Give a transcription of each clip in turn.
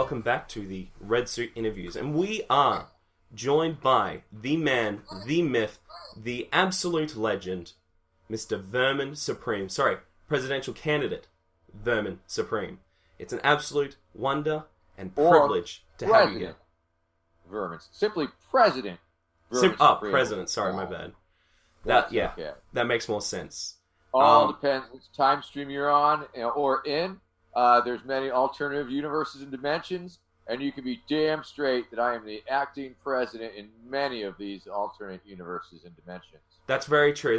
welcome back to the Red Suit Interviews. And we are joined by the man, the myth, the absolute legend, Mr. Vermin Supreme. Sorry, presidential candidate, Vermin Supreme. It's an absolute wonder and privilege to have you here. Vermin. Simply President Vermin Supreme. President. Sorry, my bad. That makes more sense. All depends which time stream you're on or in. There's many alternative universes and dimensions, and you can be damn straight that I am the acting president in many of these alternate universes and dimensions. That's very true.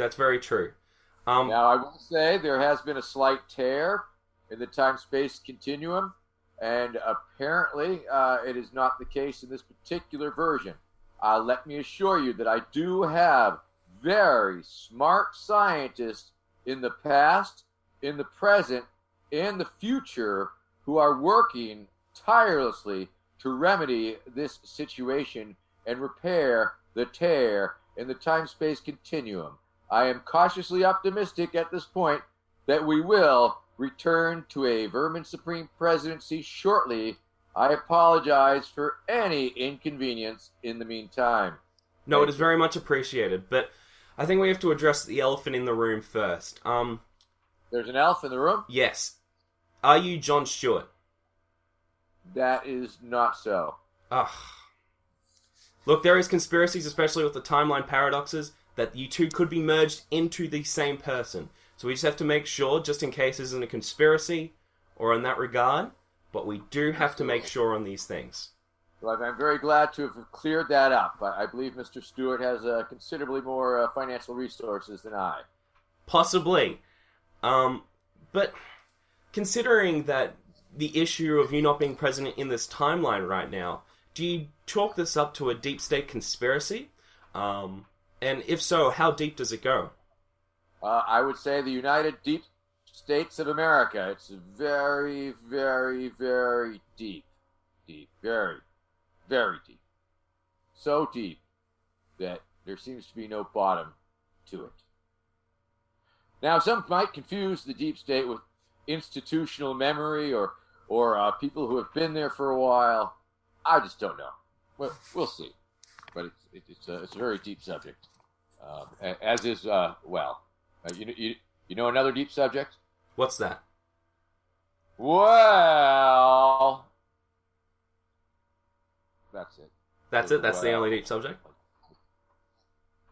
Now, I will say there has been a slight tear in the time-space continuum, and apparently it is not the case in this particular version. Let me assure you that I do have very smart scientists in the past, in the present, and the future who are working tirelessly to remedy this situation and repair the tear in the time-space continuum. I am cautiously optimistic at this point that we will return to a Vermin Supreme presidency shortly. I apologize for any inconvenience in the meantime. No, it is very much appreciated, but I think we have to address the elephant in the room first. There's an elf in the room? Yes. Are you Jon Stewart? That is not so. Ugh. Look, there is conspiracies, especially with the timeline paradoxes, that you two could be merged into the same person. So we just have to make sure, just in case this isn't a conspiracy or in that regard, but we do have to make sure on these things. Well, I'm very glad to have cleared that up. I believe Mr. Stewart has considerably more financial resources than I. Possibly. But considering that the issue of you not being president in this timeline right now, do you chalk this up to a deep state conspiracy? And if so, how deep does it go? I would say the United Deep States of America. It's very, very, very deep. Deep. Very, very deep. So deep that there seems to be no bottom to it. Now, some might confuse the deep state with institutional memory or people who have been there for a while. I just don't know. We'll see. But it's a very deep subject. As is, you know another deep subject? What's that? Well, that's it. That's it? That's the only deep subject?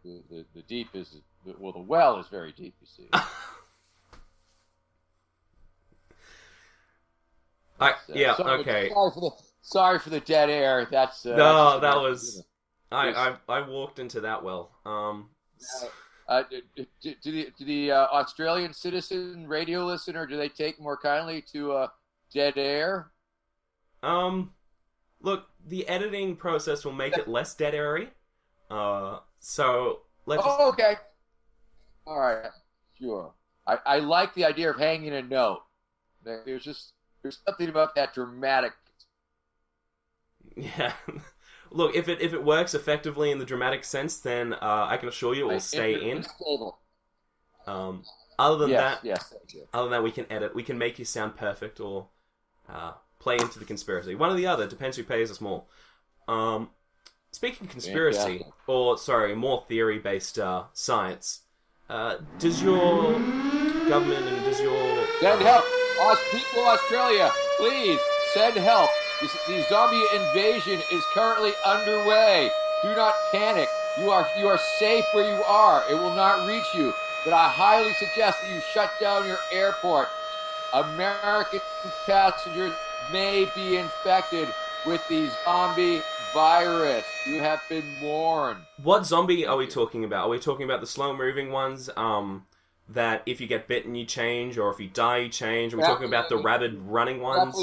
The deep is, the well is very deep, you see. Okay. Sorry for the dead air. That's no, that was... I walked into that well. Do the Australian citizen radio listener, do they take more kindly to dead air? Look, the editing process will make it less dead airy. So let's. Oh, okay. All right, sure. I like the idea of hanging a note. There's something about that dramatic. Yeah. Look, if it works effectively in the dramatic sense, then I can assure you it will stay in. Other than that, we can edit. We can make you sound perfect or play into the conspiracy. One or the other, depends who pays us more. Speaking of conspiracy, more theory-based science, does your government and does your... Send help! People of Australia, please, send help! The zombie invasion is currently underway. Do not panic. You are safe where you are. It will not reach you. But I highly suggest that you shut down your airport. American passengers may be infected with the zombie virus. You have been warned. What zombie are we talking about? Are we talking about the slow-moving ones that if you get bitten you change, or if you die you change? Are we talking about the rabid running ones?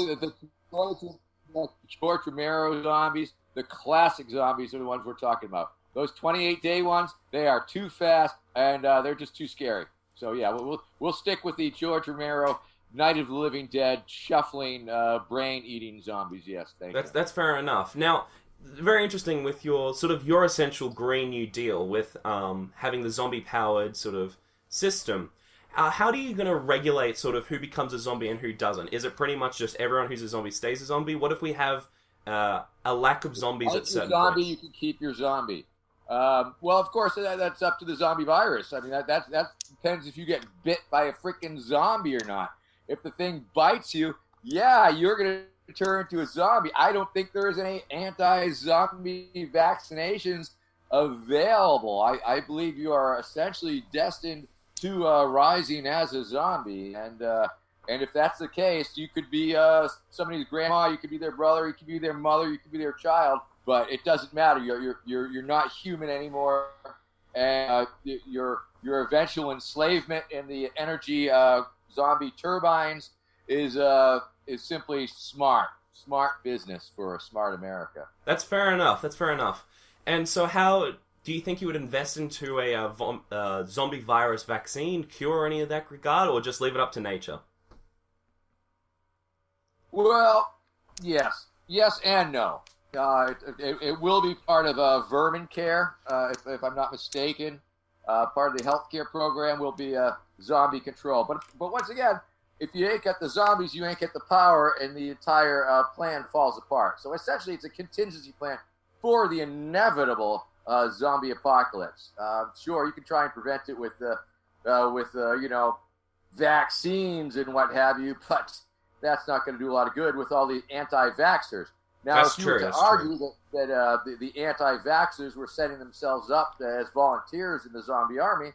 The George Romero zombies, the classic zombies are the ones we're talking about. Those 28-day ones, they are too fast and they're just too scary. So yeah, we'll stick with the George Romero Night of the Living Dead shuffling, brain-eating zombies. Yes, thank you. That's fair enough. Now, very interesting with your your essential Green New Deal with having the zombie-powered sort of system. How are you going to regulate sort of who becomes a zombie and who doesn't? Is it pretty much just everyone who's a zombie stays a zombie? What if we have a lack of zombies at certain zombie, points? you can keep your zombie. Well, of course, that's up to the zombie virus. I mean, that depends if you get bit by a freaking zombie or not. If the thing bites you, yeah, you're going to turn into a zombie. I don't think there's any anti-zombie vaccinations available. I believe you are essentially destined to rising as a zombie. And if that's the case, you could be somebody's grandma, you could be their brother, you could be their mother, you could be their child. But it doesn't matter. You're not human anymore, and your eventual enslavement in the energy zombie turbines is simply smart business for a smart America. That's fair enough. And so, how do you think you would invest into a zombie virus vaccine, cure, or any of that regard, or just leave it up to nature? Well, yes and no. It will be part of vermin care, if I'm not mistaken. Part of the healthcare program will be zombie control. But once again, if you ain't got the zombies, you ain't got the power, and the entire plan falls apart. So essentially, it's a contingency plan for the inevitable zombie apocalypse. Sure, you can try and prevent it with vaccines and what have you, but that's not going to do a lot of good with all the anti-vaxxers. Now, if you were to argue that the anti-vaxxers were setting themselves up as volunteers in the zombie army,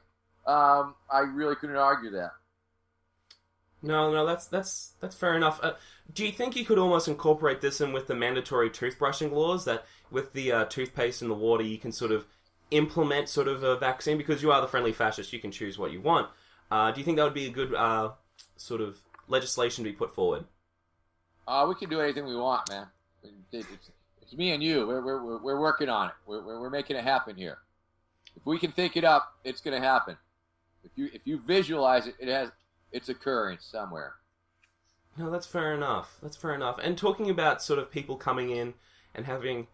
I really couldn't argue that. No, that's fair enough. Do you think you could almost incorporate this in with the mandatory toothbrushing laws, that with the toothpaste in the water you can sort of implement sort of a vaccine? Because you are the friendly fascist, you can choose what you want. Do you think that would be a good sort of legislation to be put forward? We can do anything we want, man. It's me and you. We're working on it. We're making it happen here. If we can think it up, it's going to happen. If you visualize it, it's occurring somewhere. No, that's fair enough. And talking about sort of people coming in and having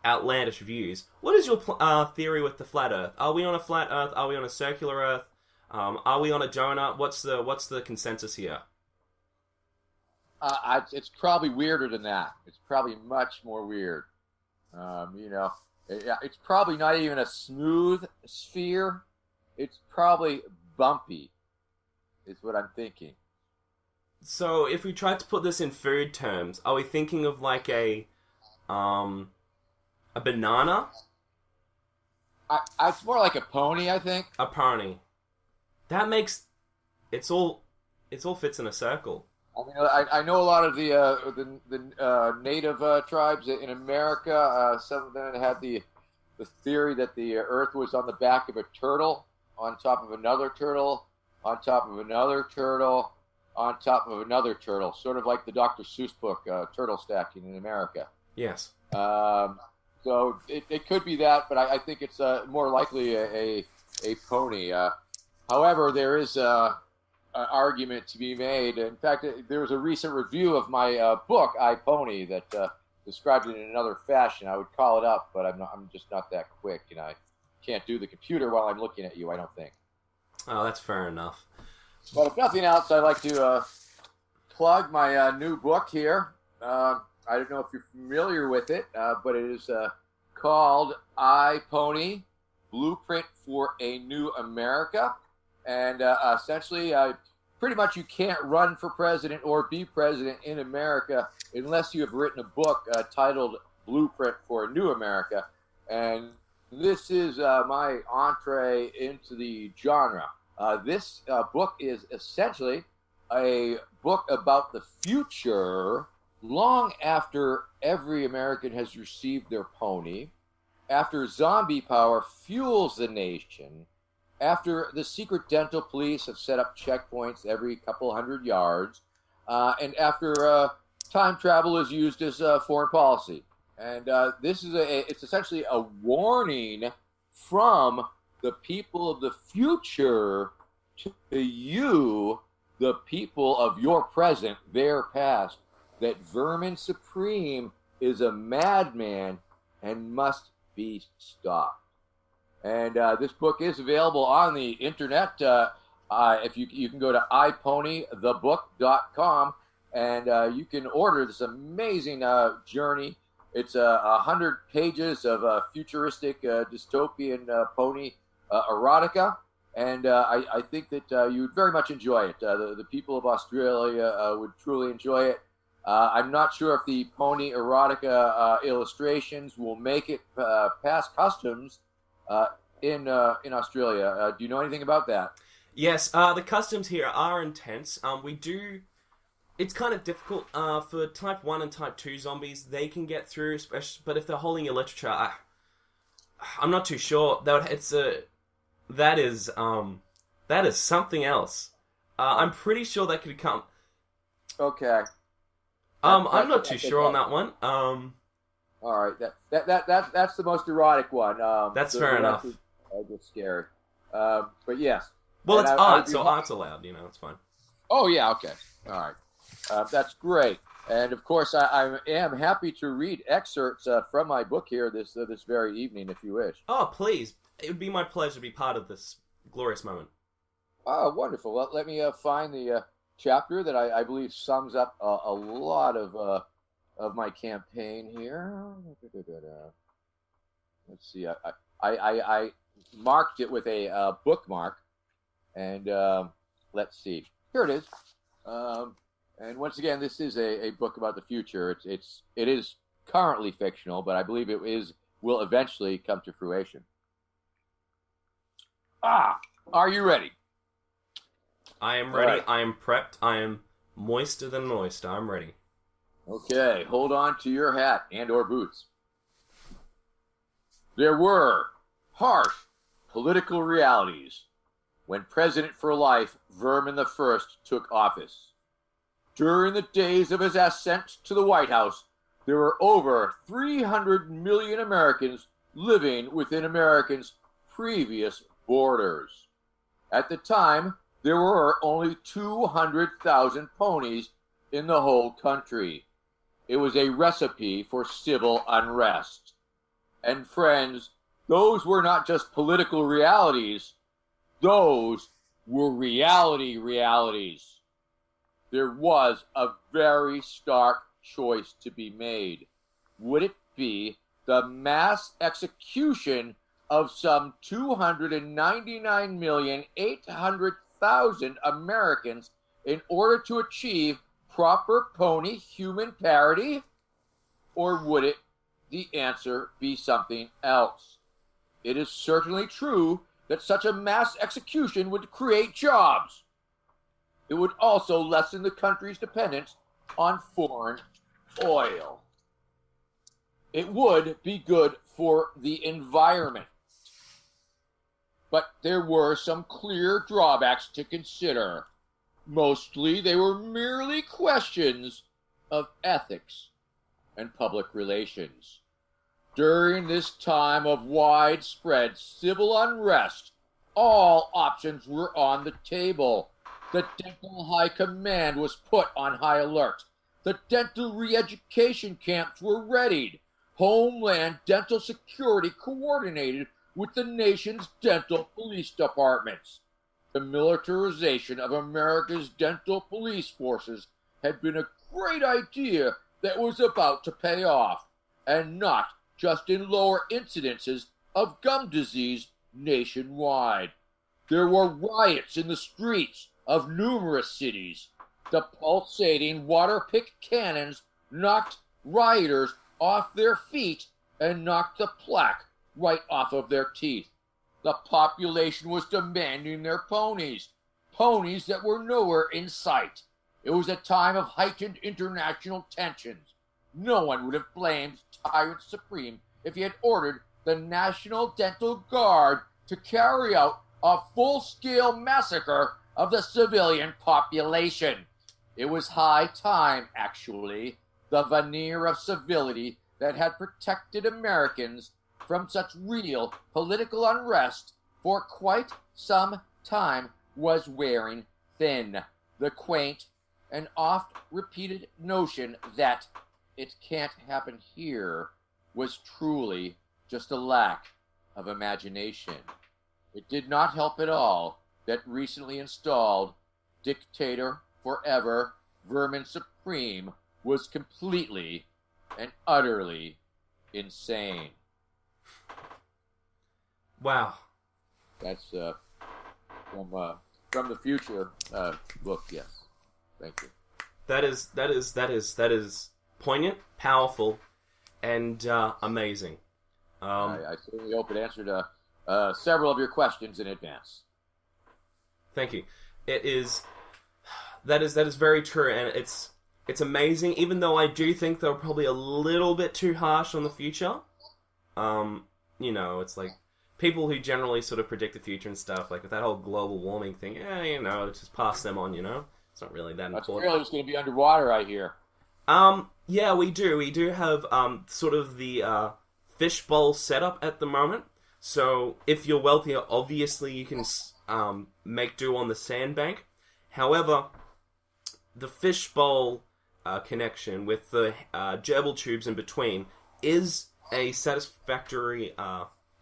outlandish views, what is your theory with the flat Earth? Are we on a flat Earth? Are we on a circular Earth? Are we on a donut? What's the consensus here? It's probably weirder than that. It's probably much more weird. It's probably not even a smooth sphere. It's probably bumpy, is what I'm thinking. So, if we tried to put this in food terms, are we thinking of like a banana? It's more like a pony, I think. A pony. That makes it all fits in a circle. I mean, I know a lot of the native tribes in America. Some of them had the theory that the Earth was on the back of a turtle, on top of another turtle, on top of another turtle, on top of another turtle, sort of like the Dr. Seuss book, Turtle Stacking in America. Yes. So it could be that, but I think it's more likely a pony. However, there is an argument to be made. In fact, there was a recent review of my book, I, Pony, that described it in another fashion. I would call it up, but I'm just not that quick, and I can't do the computer while I'm looking at you, I don't think. Oh, that's fair enough. But if nothing else, I'd like to plug my new book here. I don't know if you're familiar with it, but it is called I, Pony, Blueprint for a New America. And essentially, pretty much you can't run for president or be president in America unless you have written a book titled Blueprint for a New America. And this is my entree into the genre. This book is essentially a book about the future long after every American has received their pony, after zombie power fuels the nation, after the secret dental police have set up checkpoints every couple hundred yards, and after time travel is used as foreign policy. And this is it's essentially a warning from the people of the future to you, the people of your present, their past, that Vermin Supreme is a madman and must be stopped. And this book is available on the internet. If you can go to iPonythebook.com and you can order this amazing journey. It's 100 pages of futuristic dystopian pony erotica, and I think that you would very much enjoy it. The people of Australia would truly enjoy it. I'm not sure if the pony erotica illustrations will make it past customs in Australia. Do you know anything about that? Yes, the customs here are intense. It's kind of difficult for Type 1 and Type 2 zombies. They can get through, especially, but if they're holding your literature, I'm not too sure. That is something else. I'm pretty sure that could come. Okay. I'm not too sure on that one. All right, that's the most erotic one. That's fair enough. I get scared. But yes. Well, it's art, so art's allowed. It's fine. Oh yeah. Okay. All right. That's great. And of course, I am happy to read excerpts from my book here this very evening, if you wish. Oh, please! It would be my pleasure to be part of this glorious moment. Oh, wonderful. Well, let me find the chapter that I believe sums up a lot of my campaign here. Let's see. I marked it with a bookmark, and let's see. Here it is. And once again, this is a book about the future. It is currently fictional, but I believe will eventually come to fruition. Are you ready? I am ready. Right. I am prepped. I am moister than moist. I'm ready. Okay, hold on to your hat and/or boots. There were harsh political realities when President for Life Vermin I took office. During the days of his ascent to the White House, there were over 300 million Americans living within Americans' previous borders. At the time, there were only 200,000 ponies in the whole country. It was a recipe for civil unrest. And friends, those were not just political realities, those were realities. There was a very stark choice to be made. Would it be the mass execution of some 299,800,000 Americans in order to achieve proper pony human parity? Or would the answer be something else? It is certainly true that such a mass execution would create jobs. It would also lessen the country's dependence on foreign oil. It would be good for the environment. But there were some clear drawbacks to consider. Mostly they were merely questions of ethics and public relations. During this time of widespread civil unrest, all options were on the table. The dental high command was put on high alert. The dental re-education camps were readied. Homeland Dental Security coordinated with the nation's dental police departments. The militarization of America's dental police forces had been a great idea that was about to pay off, and not just in lower incidences of gum disease nationwide. There were riots in the streets of numerous cities. The pulsating water-pick cannons knocked rioters off their feet and knocked the plaque right off of their teeth. The population was demanding their ponies that were nowhere in sight. It was a time of heightened international tensions. No one would have blamed Tyrant Supreme if he had ordered the National Dental Guard to carry out a full-scale massacre of the civilian population. It was high time, actually. The veneer of civility that had protected Americans from such real political unrest for quite some time was wearing thin. The quaint and oft-repeated notion that it can't happen here was truly just a lack of imagination. It did not help at all that recently installed dictator forever Vermin Supreme was completely and utterly insane. Wow. That's from the future book. Yes, thank you. That is poignant, powerful, and amazing. I certainly hope it answered several of your questions in advance. Thank you. That is very true, and it's amazing. Even though I do think they're probably a little bit too harsh on the future. It's like people who generally sort of predict the future and stuff, like with that whole global warming thing. Just pass them on. It's not really that important. Australia's going to be underwater, I hear. Yeah, we do. We do have sort of the fishbowl setup at the moment. So if you're wealthier, obviously you can make do on the sandbank. However, the fishbowl connection with the gerbil tubes in between is a satisfactory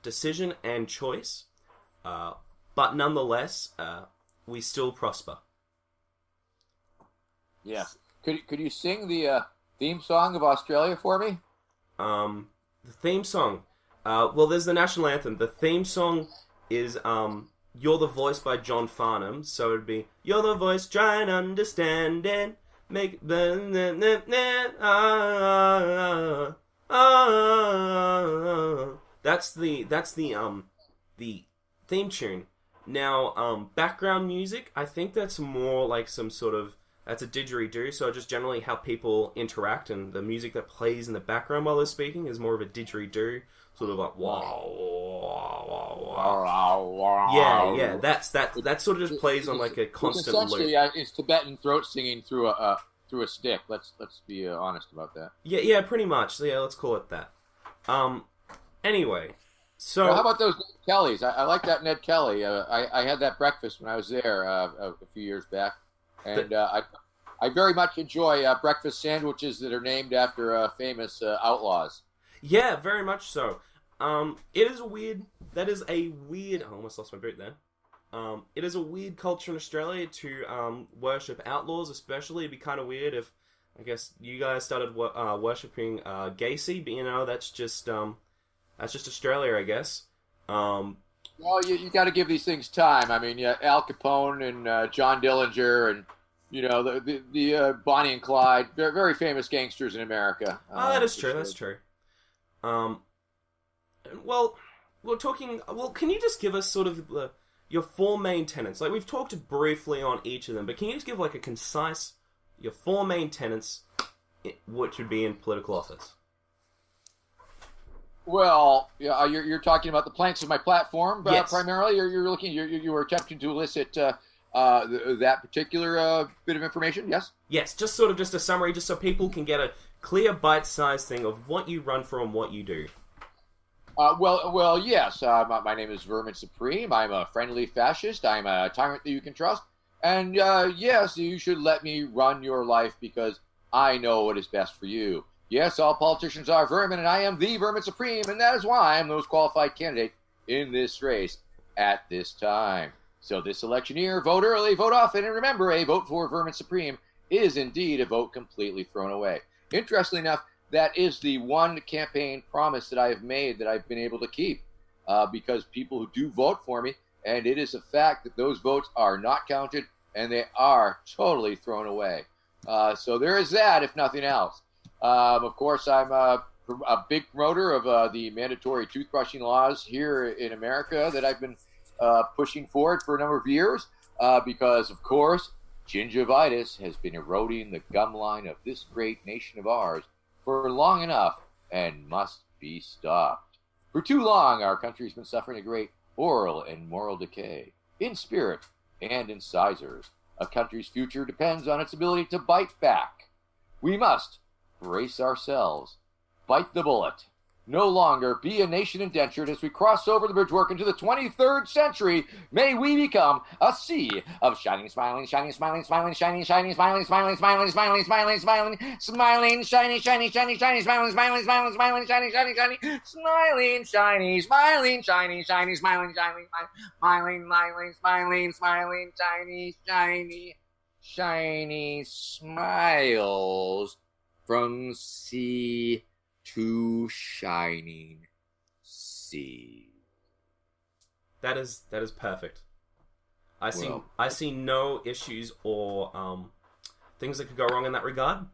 decision and choice. But nonetheless, we still prosper. Yeah. Could you sing the theme song of Australia for me? The theme song. Well, there's the national anthem. The theme song is "You're the Voice" by John Farnham. So it'd be "You're the voice, try and understand it, make That's the theme tune. Now, background music. I think that's more like some sort of. That's a didgeridoo, so just generally how people interact, and the music that plays in the background while they're speaking is more of a didgeridoo, sort of like wow, wow, wow. Yeah. That sort of just plays on like a constant loop. Essentially, it's Tibetan throat singing through a stick. Let's be honest about that. Yeah, pretty much. Yeah, let's call it that. Anyway, so how about those Ned Kellys? I like that Ned Kelly. I had that breakfast when I was there a few years back. And I very much enjoy breakfast sandwiches that are named after famous outlaws. Yeah, very much so. It is a weird... That is a weird... I almost lost my boot there. It is a weird culture in Australia to worship outlaws, especially. It'd be kind of weird if, I guess, you guys started worshipping Gacy, but, that's just Australia, I guess. Well, you got to give these things time. I mean, Al Capone and John Dillinger and, the Bonnie and Clyde, very, very famous gangsters in America. That is true. That's true. Well, we're talking... Well, can you just give us sort of your four main tenets? Like, we've talked briefly on each of them, but can you just give, like, a concise... Your four main tenets, which would be in political office? Well, yeah, you're talking about the planks of my platform, yes. Primarily. You were attempting to elicit that particular bit of information. Yes. Yes, just a summary, just so people can get a clear, bite-sized thing of what you run for and what you do. Well, yes. My name is Vermin Supreme. I'm a friendly fascist. I'm a tyrant that you can trust. And yes, you should let me run your life because I know what is best for you. Yes, all politicians are vermin, and I am the Vermin Supreme, and that is why I am the most qualified candidate in this race at this time. So this election year, vote early, vote often, and remember, a vote for Vermin Supreme is indeed a vote completely thrown away. Interestingly enough, that is the one campaign promise that I have made that I've been able to keep, because people who do vote for me, and it is a fact that those votes are not counted, and they are totally thrown away. So there is that, if nothing else. Of course, I'm a big promoter of the mandatory toothbrushing laws here in America that I've been pushing forward for a number of years because, of course, gingivitis has been eroding the gum line of this great nation of ours for long enough and must be stopped. For too long, our country's been suffering a great oral and moral decay, in spirit and in sizers. A country's future depends on its ability to bite back. We must brace ourselves, bite the bullet, no longer be a nation indentured as we cross over the bridgework into the 23rd century. May we become a sea of shining, smiling, shining, smiling, smiling, shining, shining, smiling, smiling, smiling, smiling, smiling, smiling, smiling, shiny, shiny, shiny, shiny, smiling, smiling, smiling, smiling, shiny, shiny, shiny, smiling, shiny, smiling, shiny, shiny, smiling, shiny, smiling, smiling, smiling, smiling, shiny, shiny, shiny smiles from sea to shining sea. That is perfect. I see no issues or things that could go wrong in that regard.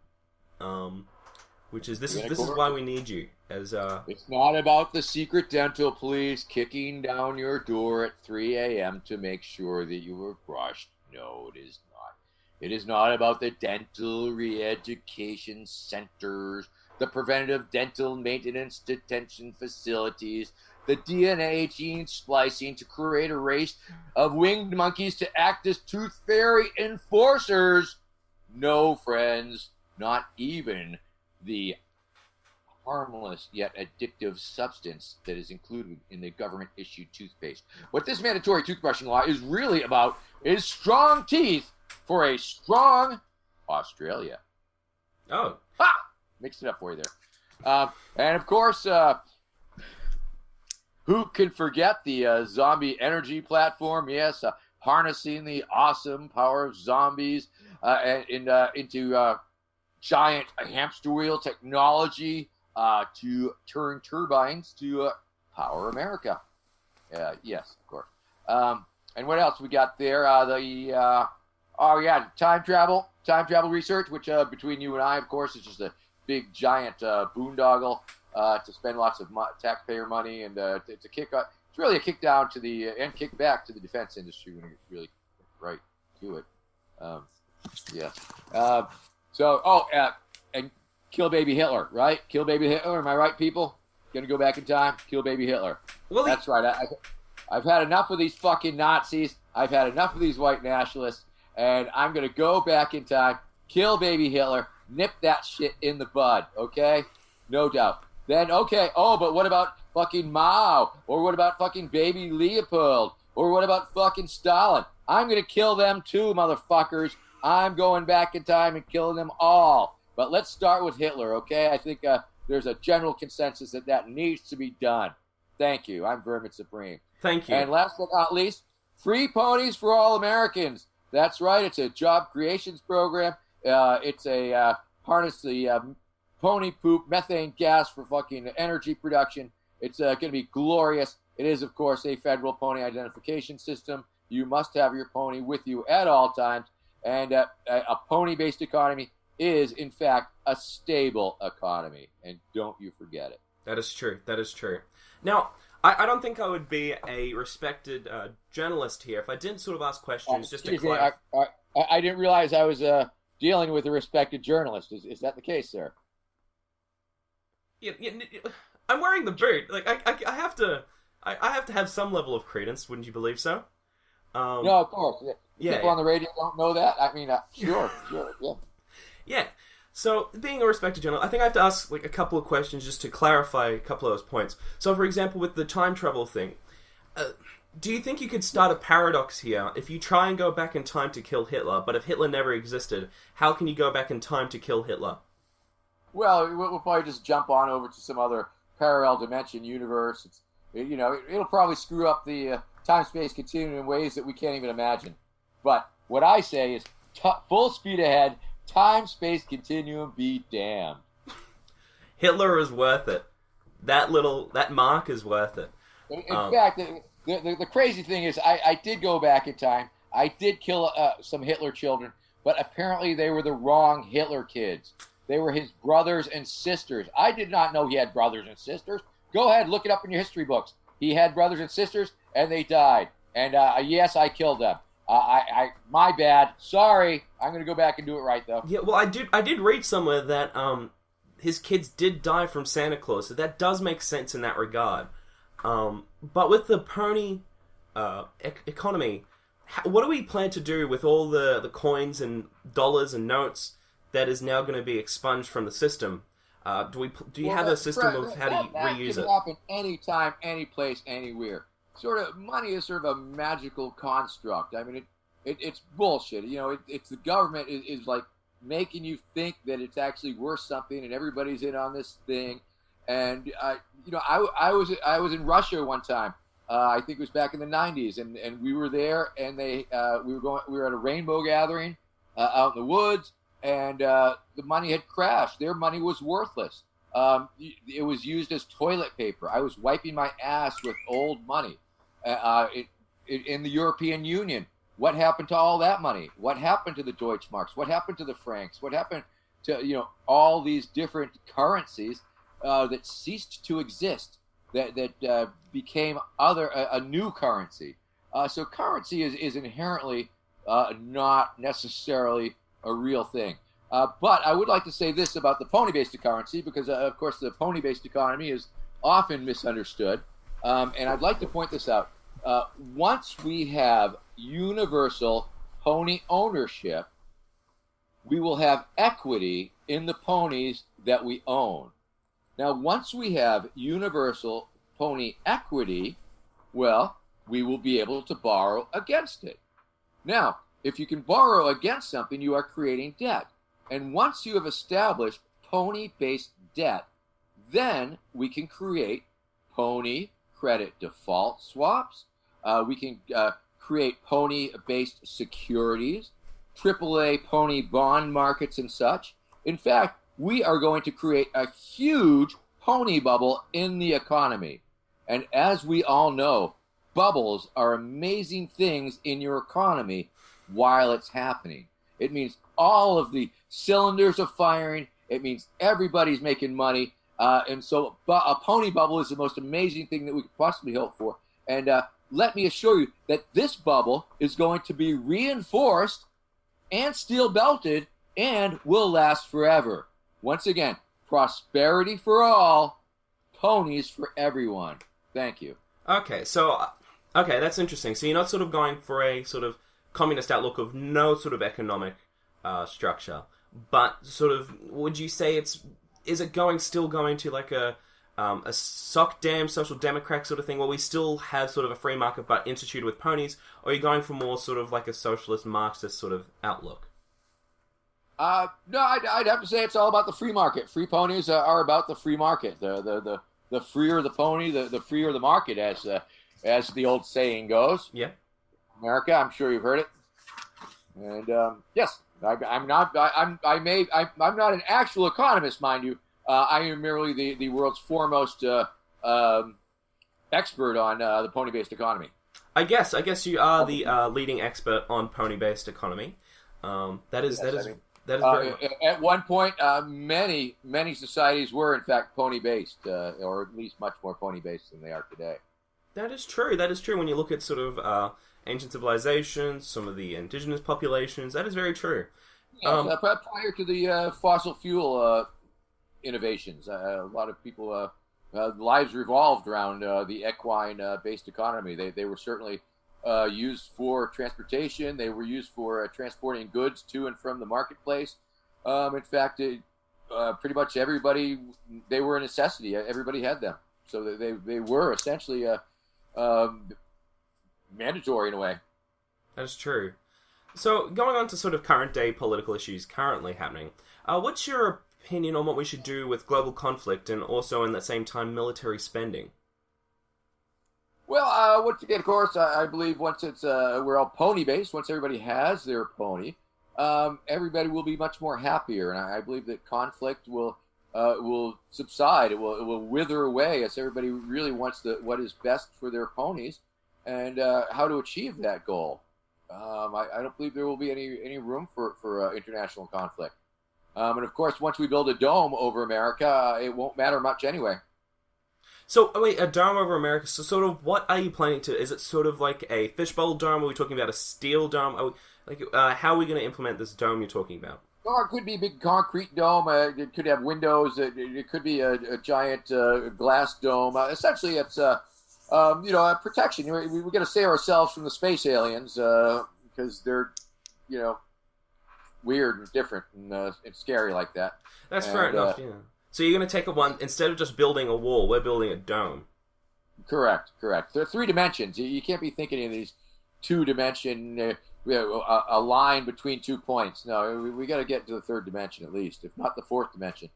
Which is this is why we need you as It's not about the secret dental police kicking down your door at 3 a.m. to make sure that you were brushed. No, it is not. It is not about the dental re-education centers, the preventative dental maintenance detention facilities, the DNA gene splicing to create a race of winged monkeys to act as tooth fairy enforcers. No, friends, not even the harmless yet addictive substance that is included in the government-issued toothpaste. What this mandatory toothbrushing law is really about is strong teeth for a strong Australia. Oh. Ha! Mixed it up for you there. And of course, who can forget the zombie energy platform? Yes, harnessing the awesome power of zombies into giant hamster wheel technology to turn turbines to power America. Yes, of course. And what else we got there? Time travel research, which between you and I, of course, is just a big giant boondoggle to spend lots of taxpayer money, and it's a kick. It's really a kick down to the and kick back to the defense industry when you really right to it. And kill baby Hitler, right? Kill baby Hitler. Am I right, people? Gonna go back in time, kill baby Hitler. Well, that's right. I've had enough of these fucking Nazis. I've had enough of these white nationalists, and I'm gonna go back in time, kill baby Hitler, nip that shit in the bud, okay? No doubt. Then, okay, but what about fucking Mao? Or what about fucking baby Leopold? Or what about fucking Stalin? I'm going to kill them too, motherfuckers. I'm going back in time and killing them all. But let's start with Hitler, okay? I think there's a general consensus that needs to be done. Thank you. I'm Vermin Supreme. Thank you. And last but not least, free ponies for all Americans. That's right. It's a job creations program. It's a harness the pony poop methane gas for fucking energy production. It's going to be glorious. It is, of course, a federal pony identification system. You must have your pony with you at all times. And a pony-based economy is, in fact, a stable economy. And don't you forget it. That is true. That is true. Now, I don't think I would be a respected journalist here if I didn't sort of ask questions just to clarify. I didn't realize I was dealing with a respected journalist. Is that the case, sir? Yeah, I'm wearing the boot. Like I have to have some level of credence. Wouldn't you believe so? No, of course. People on the radio don't know that. I mean, sure, yeah. Yeah. So, being a respected journalist, I think I have to ask like a couple of questions just to clarify a couple of those points. So, for example, with the time travel thing, do you think you could start a paradox here? If you try and go back in time to kill Hitler, but if Hitler never existed, how can you go back in time to kill Hitler? Well, we'll probably just jump on over to some other parallel dimension universe. It'll probably screw up the time-space continuum in ways that we can't even imagine. But what I say is full speed ahead, time-space continuum be damned. Hitler is worth it. That mark is worth it. In fact, the crazy thing is I did go back in time. I did kill some Hitler children, but apparently they were the wrong Hitler kids. They were his brothers and sisters. I did not know he had brothers and sisters. Go ahead, look it up in your history books. He had brothers and sisters, and they died. And yes, I killed them. My bad. Sorry. I'm going to go back and do it right, though. Yeah, well, I did read somewhere that his kids did die from Santa Claus, so that does make sense in that regard. But with the pony economy, what do we plan to do with all the coins and dollars and notes that is now going to be expunged from the system? Do you have a system of how do you reuse it? That can happen anytime, any place, anywhere. Money is sort of a magical construct. I mean, it's bullshit. It's the government is like making you think that it's actually worth something, and everybody's in on this thing. And I was in Russia one time. I think it was back in the 90s, and we were there, and we were at a rainbow gathering out in the woods, and the money had crashed. Their money was worthless. It was used as toilet paper. I was wiping my ass with old money. In the European Union, what happened to all that money? What happened to the Deutschmarks? What happened to the francs? What happened to all these different currencies that ceased to exist? That became a new currency. So currency is inherently not necessarily a real thing. But I would like to say this about the pony-based currency, because, of course, the pony-based economy is often misunderstood. And I'd like to point this out. Once we have universal pony ownership, we will have equity in the ponies that we own. Now, once we have universal pony equity, well, we will be able to borrow against it. Now, if you can borrow against something, you are creating debt. And once you have established pony-based debt, then we can create pony credit default swaps. We can create pony-based securities, AAA pony bond markets and such. In fact, we are going to create a huge pony bubble in the economy. And as we all know, bubbles are amazing things in your economy while it's happening. It means all of the cylinders are firing. It means everybody's making money. And so a pony bubble is the most amazing thing that we could possibly hope for. And let me assure you that this bubble is going to be reinforced and steel belted and will last forever. Once again, prosperity for all, ponies for everyone. Thank you. Okay, that's interesting. So you're not sort of going for a sort of communist outlook of no sort of economic structure, but sort of, would you say is it still going to like a sock damn social democrat sort of thing, where we still have sort of a free market but instituted with ponies, or are you going for more sort of like a socialist Marxist sort of outlook? No, I'd have to say it's all about the free market. Free ponies are about the free market. The freer the pony, the freer the market, as the old saying goes. Yeah. America, I'm sure you've heard it. And yes, I'm not an actual economist, mind you. I am merely the world's foremost expert on the pony-based economy. I guess you are the leading expert on pony-based economy. That is very... At one point, many societies were in fact pony-based, or at least much more pony-based than they are today. That is true. When you look at sort of ancient civilizations, some of the indigenous populations, that is very true. Yeah, prior to the fossil fuel innovations, a lot of people lives revolved around the equine-based economy. They were certainly used for transportation. They were used for transporting goods to and from the marketplace. In fact, pretty much everybody, they were a necessity. Everybody had them. So they were essentially mandatory in a way. That's true. So going on to sort of current day political issues currently happening, what's your opinion on what we should do with global conflict and also in that same time military spending? Well, once again, of course, I believe once we're all pony-based, once everybody has their pony, everybody will be much more happier, and I believe that conflict will subside. It will wither away as everybody really wants what is best for their ponies and how to achieve that goal. I don't believe there will be any room for international conflict. And of course, once we build a dome over America, it won't matter much anyway. So, wait, a dome over America, so sort of what are you planning to... Is it sort of like a fishbowl dome? Are we talking about a steel dome? How are we going to implement this dome you're talking about? Well, it could be a big concrete dome. It could have windows. It could be a giant glass dome. Essentially, it's a protection. We're going to save ourselves from the space aliens because they're, weird and different and scary like that. That's fair enough, yeah. So you're going to take instead of just building a wall, we're building a dome. Correct. There are 3 dimensions. You can't be thinking of these 2-dimension, a line between 2 points. No, we got to get to the 3rd dimension at least, if not the 4th dimension.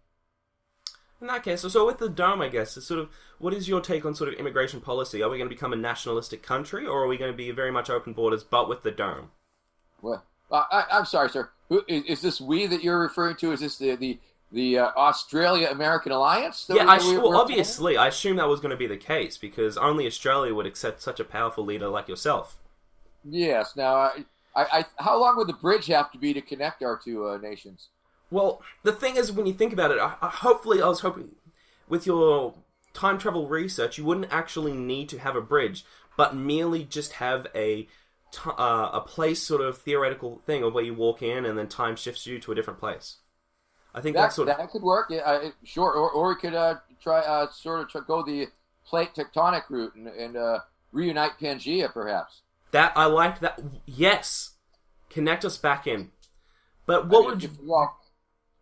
In that case, so with the dome, I guess, it's sort of, what is your take on sort of immigration policy? Are we going to become a nationalistic country, or are we going to be very much open borders, but with the dome? Well, I'm sorry, sir. Is this we that you're referring to? Is this the Australia-American alliance? Yeah, obviously, I assume that was going to be the case, because only Australia would accept such a powerful leader like yourself. Yes. Now, how long would the bridge have to be to connect our 2 nations? Well, the thing is, when you think about it, I was hoping, with your time travel research, you wouldn't actually need to have a bridge, but merely just have a place sort of theoretical thing of where you walk in and then time shifts you to a different place. I think that could work. Yeah, sure. Or we could try go the plate tectonic route and reunite Pangea, perhaps. That I like that. Yes, connect us back in. But what would you?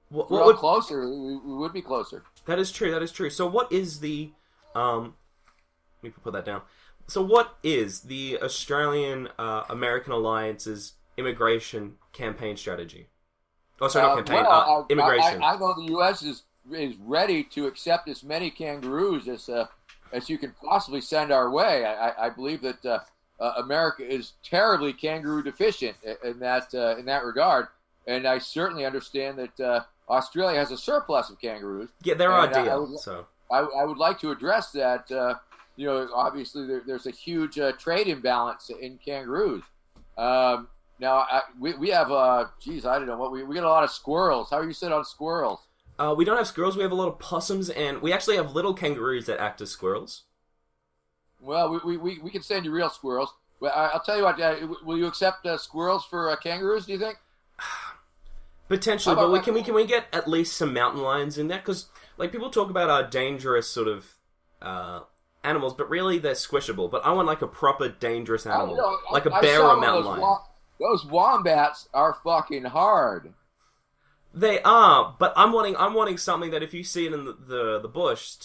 What would closer? We would be closer. That is true. So what is the? Let me put that down. So what is the Australian American Alliance's immigration campaign strategy? Oh, sorry, not campaign. Immigration. I know the U.S. is ready to accept as many kangaroos as you can possibly send our way. I believe that America is terribly kangaroo deficient in that regard, and I certainly understand that Australia has a surplus of kangaroos. Yeah, they're ideal. I would like to address that. Obviously there's a huge trade imbalance in kangaroos. Now, we have, I don't know, we get a lot of squirrels. How are you set on squirrels? We don't have squirrels, we have a lot of possums, and we actually have little kangaroos that act as squirrels. Well, we can send you real squirrels. Well, I'll tell you what, will you accept squirrels for kangaroos, do you think? Potentially, but can we get at least some mountain lions in there? Because, like, people talk about our dangerous sort of animals, but really they're squishable. But I want, like, a proper dangerous animal. Like a bear or a mountain lion. Those wombats are fucking hard. They are, but I'm wanting something that if you see it in the bush,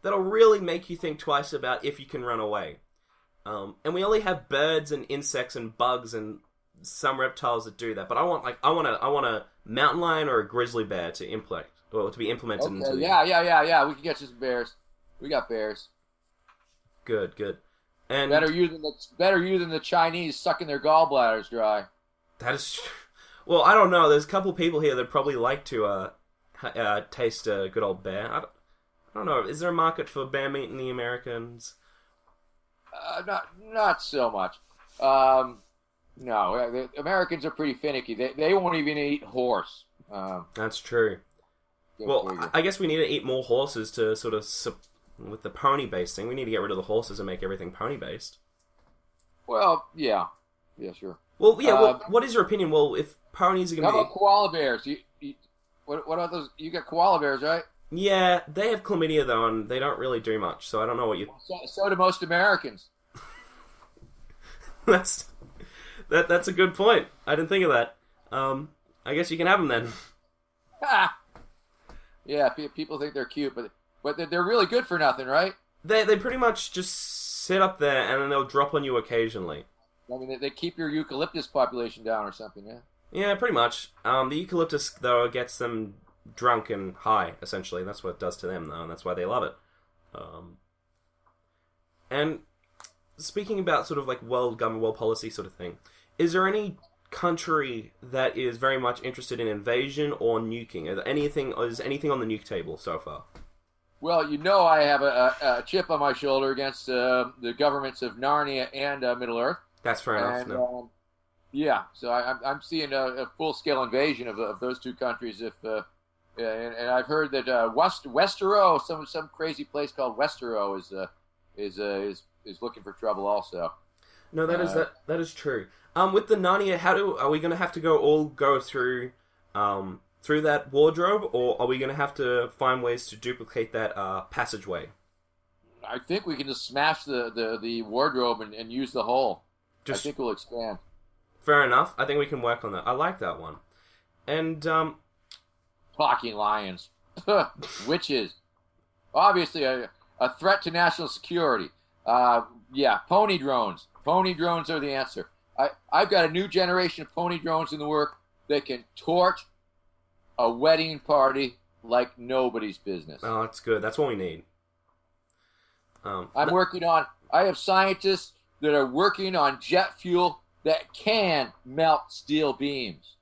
that'll really make you think twice about if you can run away. And we only have birds and insects and bugs and some reptiles that do that. But I want a mountain lion or a grizzly bear to be implemented into the... Yeah. We can get you some bears. We got bears. Good. And better you than the Chinese sucking their gallbladders dry. That is true. Well, I don't know. There's a couple people here that probably like to taste a good old bear. I don't know. Is there a market for bear meat in the Americans? Not so much. No, the Americans are pretty finicky. They won't even eat horse. That's true. Well, I guess we need to eat more horses to sort of... with the pony-based thing, we need to get rid of the horses and make everything pony-based. Well, yeah. Yeah, sure. Well, yeah, what is your opinion? Well, if ponies are going to be... How about koala bears? What about those? You got koala bears, right? Yeah, they have chlamydia, though, and they don't really do much, so I don't know what you... So do most Americans. That's a good point. I didn't think of that. I guess you can have them, then. Yeah, people think they're cute, but they're really good for nothing, right? They pretty much just sit up there, and then they'll drop on you occasionally. I mean, they keep your eucalyptus population down or something, yeah? Yeah, pretty much. The eucalyptus, though, gets them drunk and high, essentially. That's what it does to them, though, and that's why they love it. And speaking about sort of like world government, world policy sort of thing, is there any country that is very much interested in invasion or nuking? Is anything on the nuke table so far? Well, I have a chip on my shoulder against the governments of Narnia and Middle-earth. That's fair enough. No. Yeah, so I'm seeing a full-scale invasion of those two countries. And I've heard that Westeros, some crazy place called Westeros, is looking for trouble also. No, that is true. With the Narnia, are we going to have to go through that wardrobe, or are we going to have to find ways to duplicate that passageway? I think we can just smash the wardrobe and use the hole. I think we'll expand. Fair enough. I think we can work on that. I like that one. And talking lions. Witches. Obviously, a threat to national security. Pony drones. Pony drones are the answer. I've got a new generation of pony drones in the work that can torch a wedding party like nobody's business. Oh, that's good. That's what we need. I have scientists that are working on jet fuel that can melt steel beams.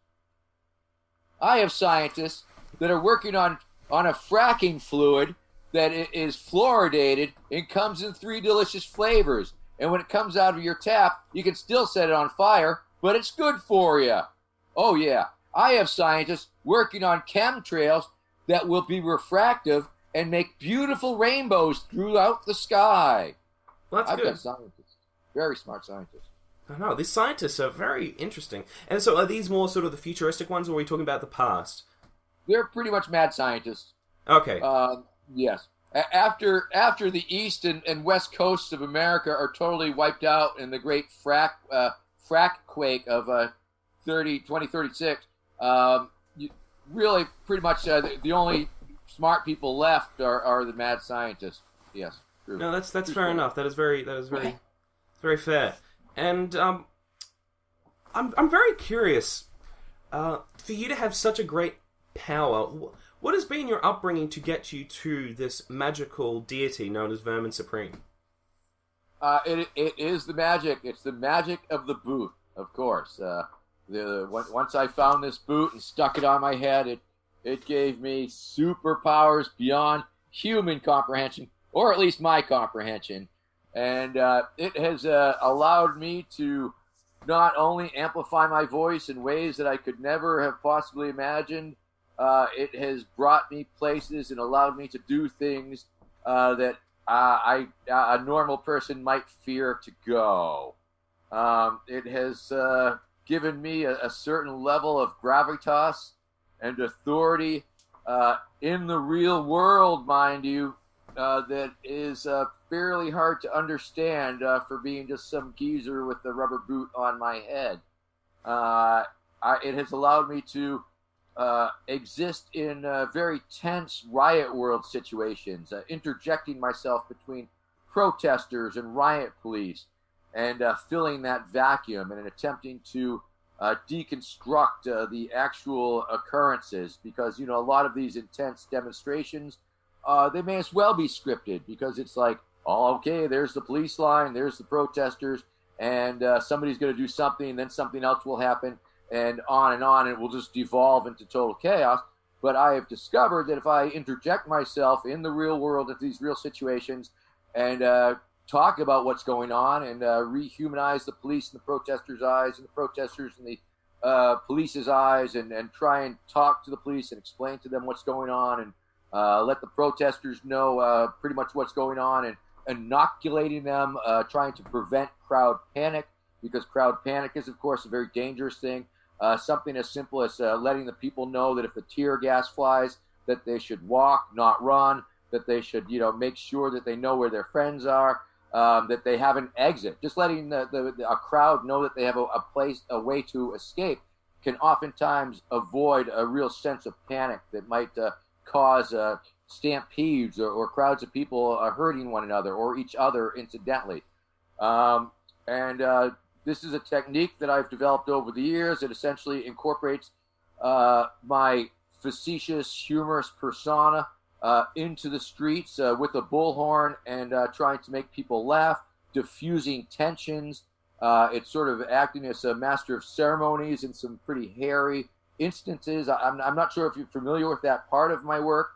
I have scientists that are working on a fracking fluid that is fluoridated and comes in 3 delicious flavors. And when it comes out of your tap, you can still set it on fire, but it's good for you. Oh, yeah. I have scientists working on chemtrails that will be refractive and make beautiful rainbows throughout the sky. Well, that's good. I've got scientists. Very smart scientists. I know. These scientists are very interesting. And so are these more sort of the futuristic ones, or are we talking about the past? They're pretty much mad scientists. Okay. Yes. After the east and west coasts of America are totally wiped out in the great frack quake of 2036, really pretty much the only smart people left are the mad scientists. Yes. True. No, that's fair enough. That is very very fair. And I'm very curious for you to have such a great power. What has been your upbringing to get you to this magical deity known as Vermin Supreme? It is the magic. It's the magic of the boot, of course. Once I found this boot and stuck it on my head, it gave me superpowers beyond human comprehension, or at least my comprehension. And it has allowed me to not only amplify my voice in ways that I could never have possibly imagined, it has brought me places and allowed me to do things that a normal person might fear to go. It has given me a certain level of gravitas and authority in the real world, mind you, that is fairly hard to understand for being just some geezer with the rubber boot on my head. It has allowed me to exist in very tense riot world situations, interjecting myself between protesters and riot police, and filling that vacuum and attempting to deconstruct the actual occurrences, because a lot of these intense demonstrations, they may as well be scripted, because it's like, oh, okay, there's the police line, there's the protesters, and somebody's going to do something, and then something else will happen, and it will just devolve into total chaos. But I have discovered that if I interject myself in the real world into these real situations and talk about what's going on and rehumanize the police in the protesters' eyes and the protesters in the police's eyes, and try and talk to the police and explain to them what's going on, and let the protesters know pretty much what's going on, and inoculating them, trying to prevent crowd panic, because crowd panic is, of course, a very dangerous thing. Something as simple as letting the people know that if the tear gas flies, that they should walk, not run, that they should, make sure that they know where their friends are, that they have an exit. Just letting a crowd know that they have a way to escape can oftentimes avoid a real sense of panic that might cause stampedes or crowds of people hurting one another or each other incidentally. This is a technique that I've developed over the years. It essentially incorporates my facetious, humorous persona into the streets with a bullhorn and trying to make people laugh, diffusing tensions. It's sort of acting as a master of ceremonies in some pretty hairy instances. I'm not sure if you're familiar with that part of my work.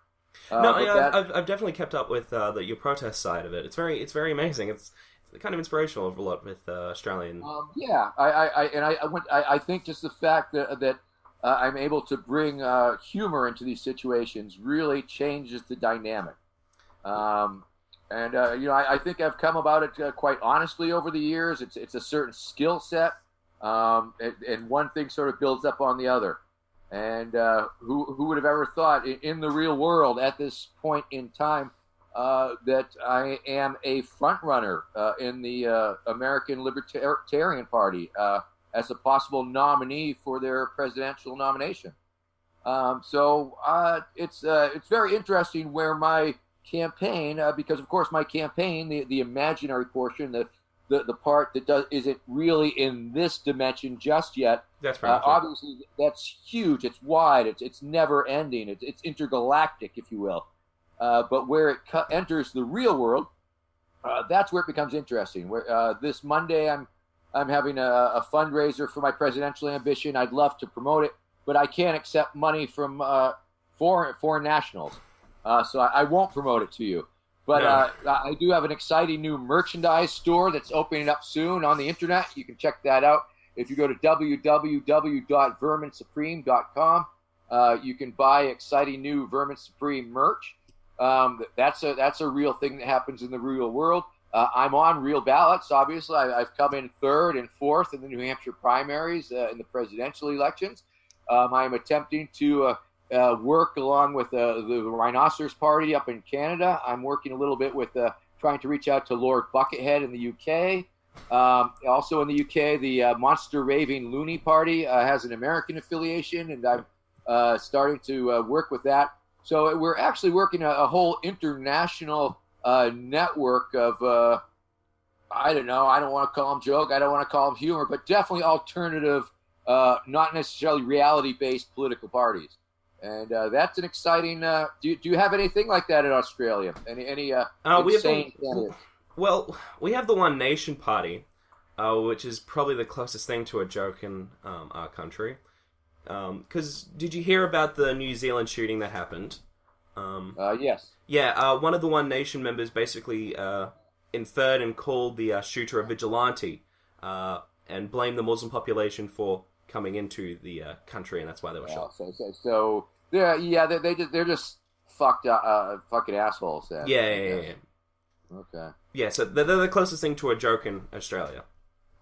I've definitely kept up with your protest side of it. It's very amazing. It's kind of inspirational a lot with Australian. I think just the fact that I'm able to bring humor into these situations really changes the dynamic. I think I've come about it quite honestly over the years. It's a certain skill set, and one thing sort of builds up on the other. And who would have ever thought in the real world at this point in time that I am a front runner in the American Libertarian Party as a possible nominee for their presidential nomination. It's very interesting where my campaign, because of course my campaign, the imaginary portion, the part that isn't really in this dimension just yet. That's right. Obviously, that's huge. It's wide. It's never ending. It's intergalactic, if you will. But where it enters the real world, that's where it becomes interesting. Where this Monday, I'm having a fundraiser for my presidential ambition. I'd love to promote it, but I can't accept money from foreign nationals, so I won't promote it to you. But no. I do have an exciting new merchandise store that's opening up soon on the internet. You can check that out. If you go to www.verminsupreme.com, you can buy exciting new Vermin Supreme merch. That's a real thing that happens in the real world. I'm on real ballots, obviously. I've come in third and fourth in the New Hampshire primaries in the presidential elections. I'm attempting to work along with the Rhinoceros Party up in Canada. I'm working a little bit with trying to reach out to Lord Buckethead in the UK. Also in the UK, the Monster Raving Loony Party has an American affiliation, and I'm starting to work with that. So we're actually working a whole international network of, I don't know, I don't want to call them joke, I don't want to call them humor, but definitely alternative, not necessarily reality-based political parties. And that's an exciting. Do you have anything like that in Australia? Any insane candidates? Well, we have the One Nation Party, which is probably the closest thing to a joke in our country. Because did you hear about the New Zealand shooting that happened? Yes. Yeah, one of the One Nation members basically inferred and called the shooter a vigilante, and blamed the Muslim population for coming into the country, and that's why they were shot. So they're just fucked fucking assholes. Then. Yeah. Okay. Yeah, so they're the closest thing to a joke in Australia.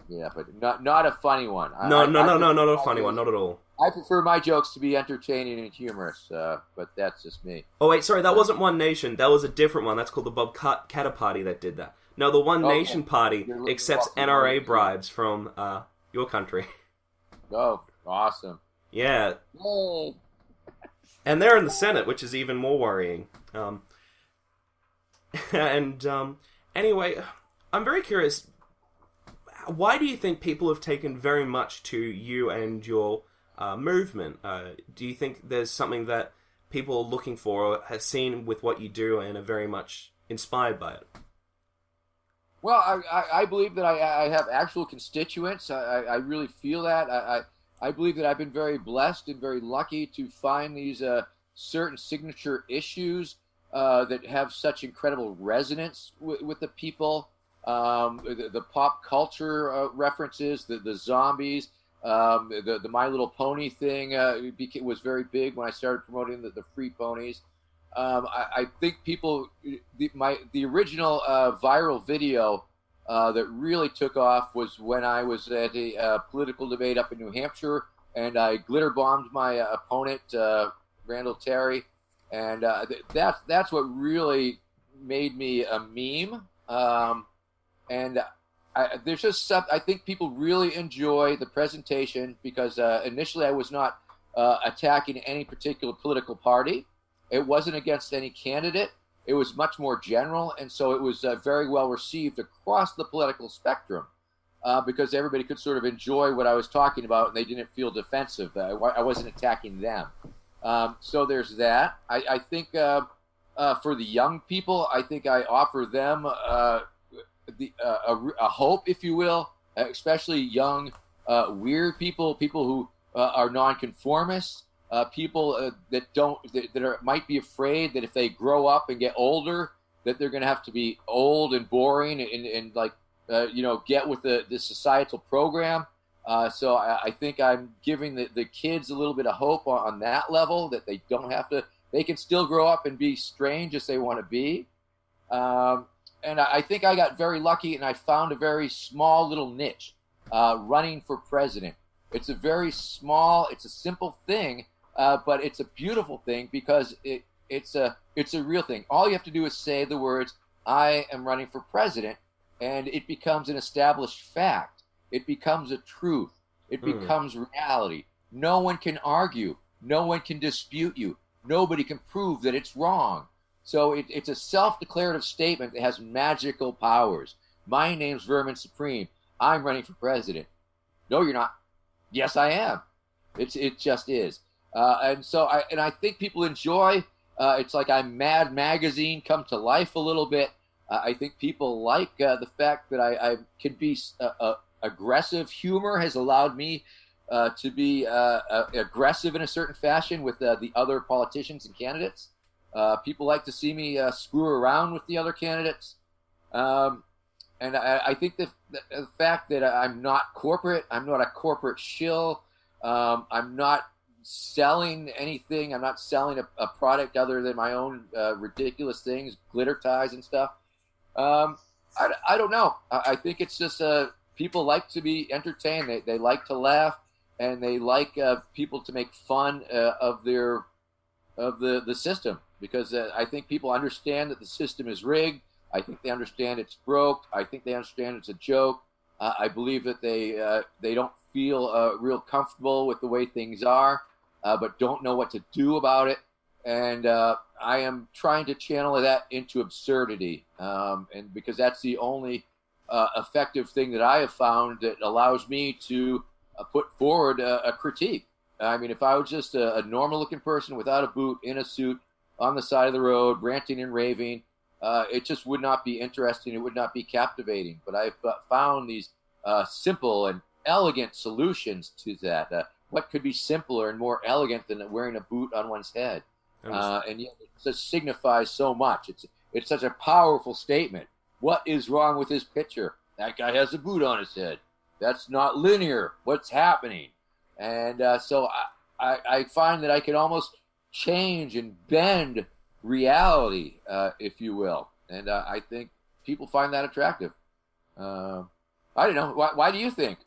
Yeah, but not a funny one. Not a funny one, not at all. I prefer my jokes to be entertaining and humorous, but that's just me. Oh wait, sorry, that wasn't One Nation. That was a different one. That's called the Bob Catter Party that did that. No, the One Nation Party accepts NRA bribes from your country. Oh, awesome. Yeah. Yay. And they're in the Senate, which is even more worrying. Anyway, I'm very curious. Why do you think people have taken very much to you and your movement? Do you think there's something that people are looking for or have seen with what you do and are very much inspired by it? Well, I believe that I have actual constituents. I really feel that. I believe that I've been very blessed and very lucky to find these certain signature issues that have such incredible resonance with the people. The pop culture references, the zombies, the My Little Pony thing was very big when I started promoting the free ponies. I think people, the original viral video that really took off was when I was at a political debate up in New Hampshire, and I glitter bombed my opponent, Randall Terry, and that's what really made me a meme. And there's just I think people really enjoy the presentation because initially I was not attacking any particular political party. It wasn't against any candidate. It was much more general, and so it was very well received across the political spectrum because everybody could sort of enjoy what I was talking about, and they didn't feel defensive. I wasn't attacking them. So there's that. I think for the young people, I think I offer them a hope, if you will, especially young, weird people who are nonconformists. People that might be afraid that if they grow up and get older, that they're going to have to be old and boring and get with the societal program. So I think I'm giving the kids a little bit of hope on that level, that they don't have to. They can still grow up and be strange as they want to be. And I think I got very lucky, and I found a very small little niche, running for president. It's a very small, it's a simple thing. But it's a beautiful thing because it's a real thing. All you have to do is say the words, "I am running for president," and it becomes an established fact. It becomes a truth. It becomes reality. No one can argue. No one can dispute you. Nobody can prove that it's wrong. So it's a self-declarative statement that has magical powers. My name's Vermin Supreme. I'm running for president. No, you're not. Yes, I am. It just is. And I think people enjoy. It's like I'm Mad Magazine come to life a little bit. I think people like the fact that I can be aggressive. Humor has allowed me to be aggressive in a certain fashion with the other politicians and candidates. People like to see me screw around with the other candidates. And I think the fact that I'm not corporate, I'm not a corporate shill, I'm not selling anything, I'm not selling a product other than my own ridiculous things, glitter ties and stuff. I don't know. I think it's just people like to be entertained. They like to laugh, and they like people to make fun of the system, because I think people understand that the system is rigged. I think they understand it's broke. I think they understand it's a joke. I believe that they don't feel real comfortable with the way things are, but don't know what to do about it. And I am trying to channel that into absurdity, and because that's the only effective thing that I have found that allows me to put forward a critique. I mean, if I was just a normal-looking person without a boot, in a suit, on the side of the road, ranting and raving, it just would not be interesting. It would not be captivating. But I've found these simple and elegant solutions to that. What could be simpler and more elegant than wearing a boot on one's head? And yet it just signifies so much. It's such a powerful statement. What is wrong with this picture? That guy has a boot on his head. That's not linear. What's happening? And so I find that I can almost change and bend reality, if you will. And I think people find that attractive. I don't know. Why do you think?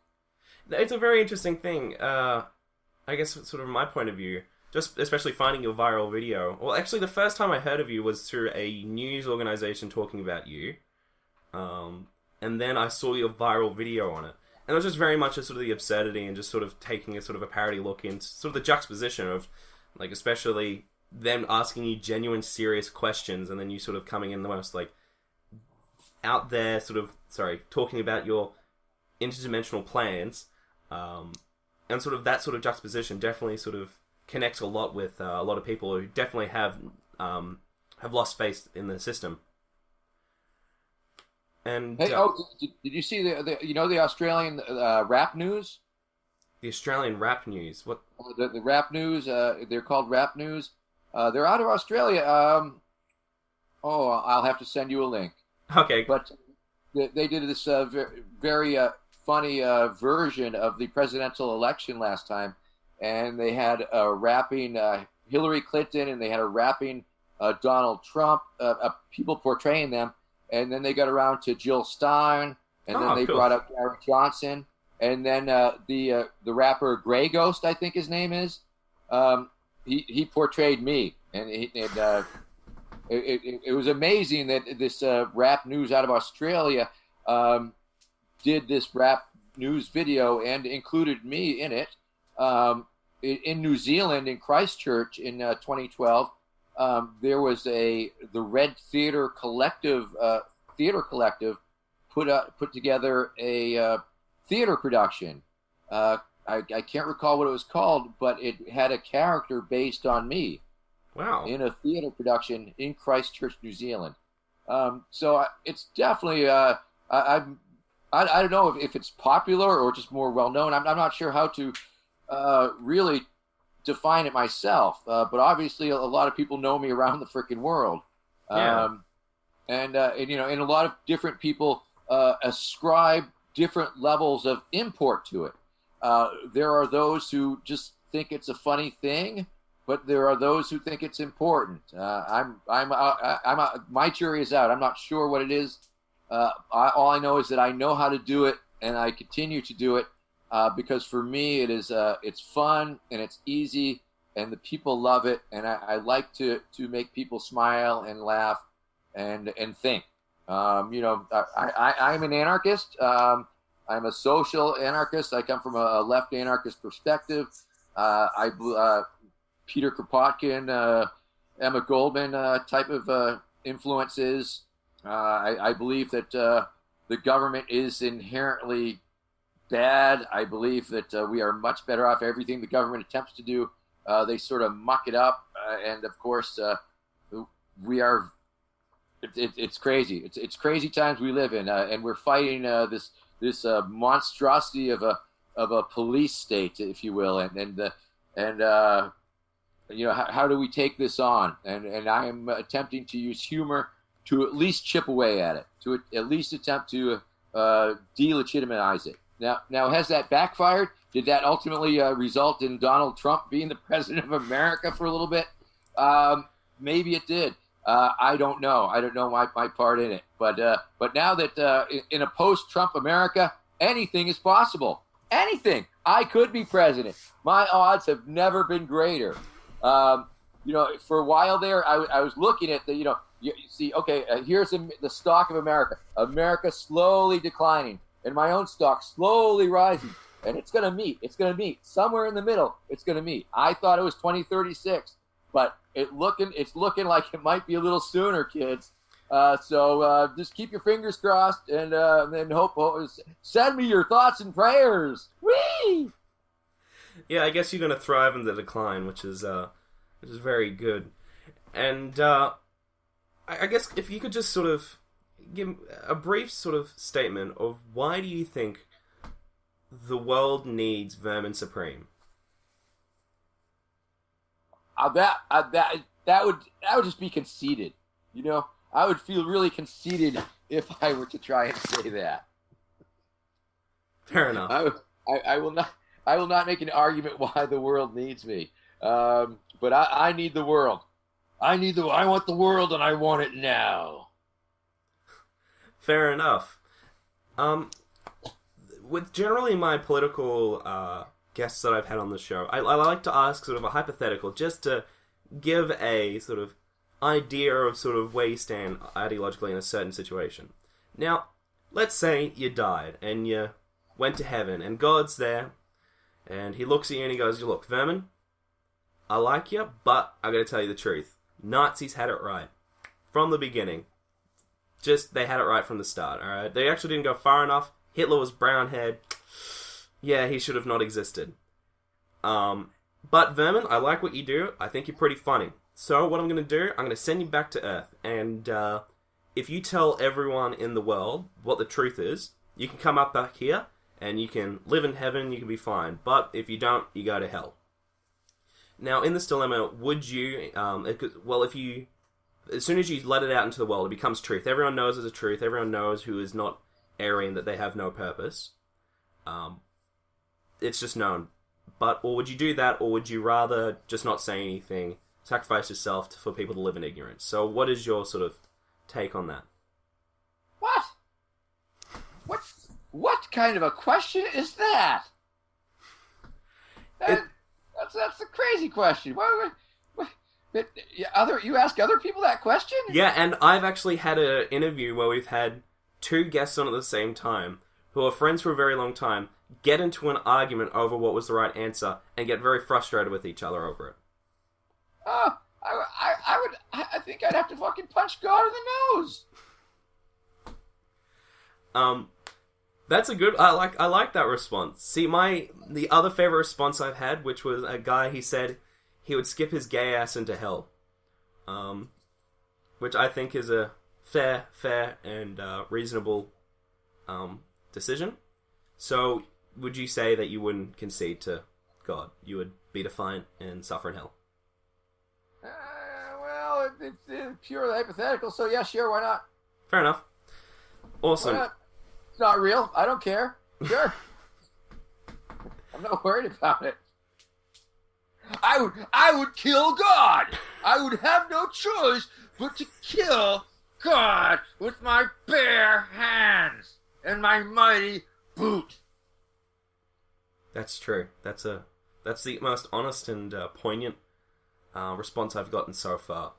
It's a very interesting thing. I guess sort of from my point of view, just especially finding your viral video. Well, actually, the first time I heard of you was through a news organization talking about you. And then I saw your viral video on it. And it was just very much a sort of the absurdity and just sort of taking a sort of a parody look into sort of the juxtaposition of, like, especially them asking you genuine, serious questions, and then you sort of coming in the most, like, out there talking about your interdimensional plans, and sort of that sort of juxtaposition definitely sort of connects a lot with a lot of people who definitely have lost faith in the system. And hey, did you see the Australian rap news? The Australian rap news. What? The rap news. They're called rap news. They're out of Australia. I'll have to send you a link. Okay. But they did this very funny version of the presidential election last time, and they had a rapping Hillary Clinton, and they had a rapping Donald Trump. People portraying them. And then they got around to Jill Stein, and then they brought up Gary Johnson, and then the rapper Grey Ghost, I think his name is. He portrayed me, and it was amazing that this rap news out of Australia did this rap news video and included me in it. In New Zealand, in Christchurch, in 2012. There was the Red Theatre Collective put together a theater production. I can't recall what it was called, but it had a character based on me. Wow! In a theater production in Christchurch, New Zealand. So it's definitely I don't know if it's popular or just more well known. I'm not sure how to really define it myself, but obviously a lot of people know me around the freaking world. And a lot of different people ascribe different levels of import to it. There are those who just think it's a funny thing, but there are those who think it's important. My jury is out. I'm not sure what it is. All I know is that I know how to do it, and I continue to do it. Because for me, it's fun and it's easy, and the people love it, and I like to make people smile and laugh and think. I'm an anarchist. I'm a social anarchist. I come from a left anarchist perspective. Peter Kropotkin, Emma Goldman type of influences. I believe that the government is inherently bad. I believe that we are much better off. Everything the government attempts to do, they sort of muck it up. And of course, we are. It's crazy. It's crazy times we live in, and we're fighting this monstrosity of a police state, if you will, and how do we take this on? And I am attempting to use humor to at least chip away at it, to at least attempt to delegitimize it. Now, has that backfired? Did that ultimately result in Donald Trump being the president of America for a little bit? Maybe it did. I don't know. I don't know my part in it. But now that in a post-Trump America, anything is possible. Anything. I could be president. My odds have never been greater. For a while there, I was looking at you see, okay, here's the stock of America. America slowly declining, and my own stock slowly rising. And it's going to meet. It's going to meet. Somewhere in the middle, it's going to meet. I thought it was 2036. But it's looking like it might be a little sooner, kids. So just keep your fingers crossed and hope. Send me your thoughts and prayers. Whee! Yeah, I guess you're going to thrive in the decline, which is very good. And I guess if you could just sort of give a brief sort of statement of why do you think the world needs Vermin Supreme? That would just be conceited, I would feel really conceited if I were to try and say that. Fair enough. I will not make an argument why the world needs me, but I need the world. I want the world, and I want it now. Fair enough. With generally my political guests that I've had on the show, I like to ask sort of a hypothetical just to give a sort of idea of sort of where you stand ideologically in a certain situation. Now, let's say you died and you went to heaven and God's there and he looks at you and he goes, look, Vermin, I like you, but I gotta tell you the truth. Nazis had it right. From the beginning. They had it right from the start, alright? They actually didn't go far enough. Hitler was brown-haired. Yeah, he should have not existed. But Vermin, I like what you do. I think you're pretty funny. So what I'm going to do, I'm going to send you back to Earth. And if you tell everyone in the world what the truth is, you can come up back here and you can live in heaven, you can be fine. But if you don't, you go to hell. Now, in this dilemma, would you... as soon as you let it out into the world, it becomes truth. Everyone knows there's a truth. Everyone knows who is not Aryan, that they have no purpose. It's just known. Or would you do that, or would you rather just not say anything, sacrifice yourself for people to live in ignorance? So what is your sort of take on that? What kind of a question is that? That's a crazy question. You ask other people that question? Yeah, and I've actually had an interview where we've had two guests on at the same time who are friends for a very long time, get into an argument over what was the right answer, and get very frustrated with each other over it. I think I'd have to fucking punch God in the nose. That's a good... I like that response. See, the other favorite response I've had, which was a guy, he said he would skip his gay ass into hell. Which I think is a fair and reasonable decision. So, would you say that you wouldn't concede to God? You would be defiant and suffer in hell? Well, it's purely hypothetical, so yeah, sure, why not? Fair enough. Awesome. It's not real. I don't care. Sure. I'm not worried about it. I would kill God. I would have no choice but to kill God with my bare hands and my mighty boot. That's true. That's the most honest and poignant response I've gotten so far.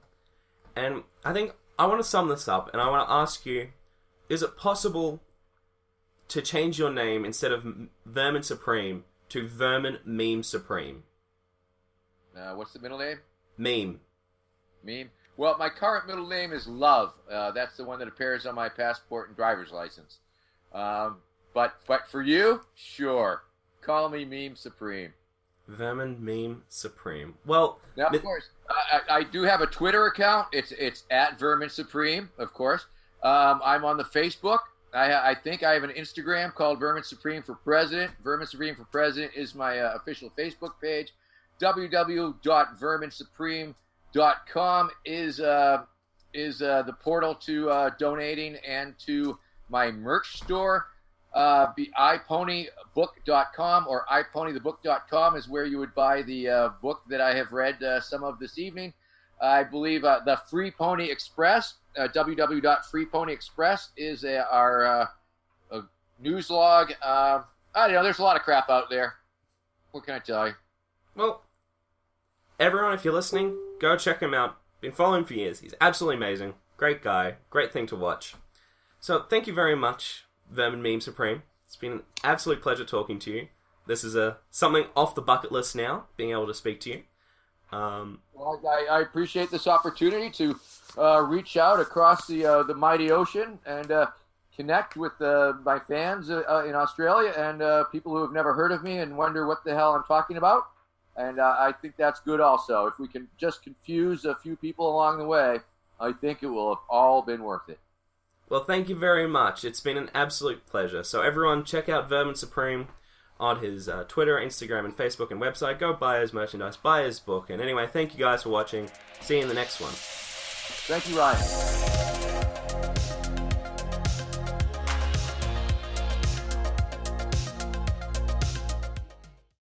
And I think I want to sum this up, and I want to ask you, is it possible to change your name instead of Vermin Supreme to Vermin Meme Supreme? What's the middle name? Meme. Meme. Well, my current middle name is Love. That's the one that appears on my passport and driver's license. But for you, sure. Call me Meme Supreme. Vermin Meme Supreme. Well, now, of course, I do have a Twitter account. It's at Vermin Supreme, of course. I'm on the Facebook. I think I have an Instagram called Vermin Supreme for President. Vermin Supreme for President is my official Facebook page. www.verminsupreme.com is the portal to donating and to my merch store. iPonybook.com or iPonythebook.com is where you would buy the book that I have read some of this evening. I believe the Free Pony Express, www.freeponyexpress is our news log. I don't know, there's a lot of crap out there. What can I tell you? Well, everyone, if you're listening, go check him out. Been following him for years. He's absolutely amazing. Great guy. Great thing to watch. So, thank you very much, Vermin Meme Supreme. It's been an absolute pleasure talking to you. This is something off the bucket list now, being able to speak to you. Well, I appreciate this opportunity to reach out across the mighty ocean and connect with my fans in Australia and people who have never heard of me and wonder what the hell I'm talking about. And I think that's good also. If we can just confuse a few people along the way, I think it will have all been worth it. Well, thank you very much. It's been an absolute pleasure. So everyone, check out Vermin Supreme on his Twitter, Instagram, and Facebook and website. Go buy his merchandise, buy his book. And anyway, thank you guys for watching. See you in the next one. Thank you, Ryan.